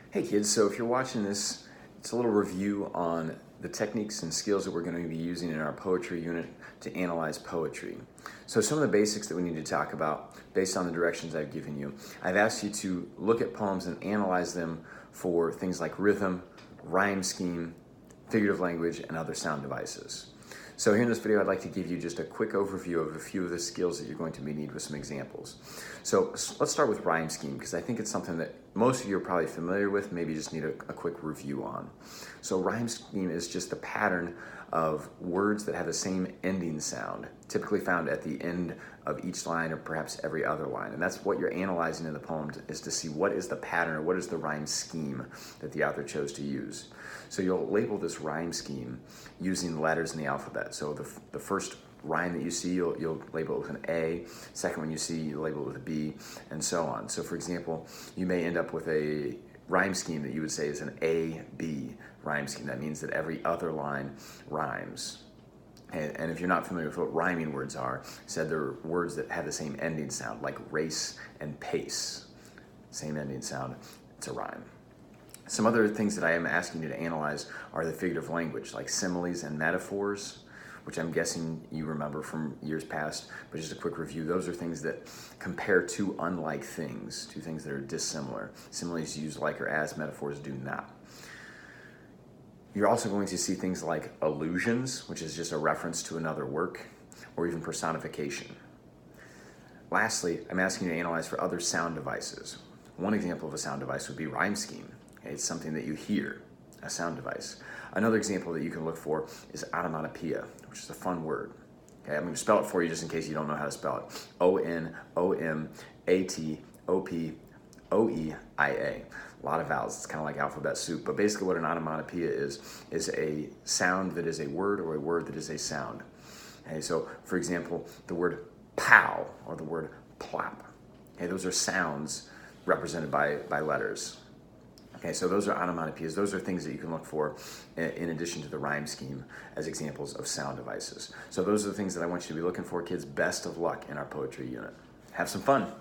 Hey kids, so if you're watching this, it's a little review on the techniques and skills that we're going to be using in our poetry unit to analyze poetry. So some of the basics that we need to talk about based on the directions I've given you. I've asked you to look at poems and analyze them for things like rhythm, rhyme scheme, figurative language, and other sound devices. So here in this video, I'd like to give you just a quick overview of a few of the skills that you're going to need with some examples. So let's start with rhyme scheme, because I think it's something that most of you are probably familiar with, maybe just need a quick review on. So rhyme scheme is just the pattern of words that have the same ending sound, typically found at the end of each line or perhaps every other line. And that's what you're analyzing in the poem, is to see what is the pattern or what is the rhyme scheme that the author chose to use. So you'll label this rhyme scheme using letters in the alphabet. So the first rhyme that you see, you'll label it with an A. Second one you see, you label it with a B, and so on. So for example, you may end up with a rhyme scheme that you would say is an A-B rhyme scheme. That means that every other line rhymes. And if you're not familiar with what rhyming words are, said they're words that have the same ending sound, like race and pace. Same ending sound, it's a rhyme. Some other things that I am asking you to analyze are the figurative language, like similes and metaphors, which I'm guessing you remember from years past, but just a quick review. Those are things that compare two unlike things, two things that are dissimilar. Similes use like or as, metaphors do not. You're also going to see things like allusions, which is just a reference to another work, or even personification. Lastly, I'm asking you to analyze for other sound devices. One example of a sound device would be rhyme scheme. It's something that you hear, a sound device. Another example that you can look for is onomatopoeia, which is a fun word. Okay, I'm going to spell it for you just in case you don't know how to spell it. O-N-O-M-A-T-O-P-O-E-I-A. A lot of vowels. It's kind of like alphabet soup. But basically what an onomatopoeia is a sound that is a word or a word that is a sound. Okay, so for example, the word pow or the word plop. Okay, those are sounds represented by letters. Okay, so those are onomatopoeias. Those are things that you can look for in addition to the rhyme scheme as examples of sound devices. So those are the things that I want you to be looking for, kids. Best of luck in our poetry unit. Have some fun.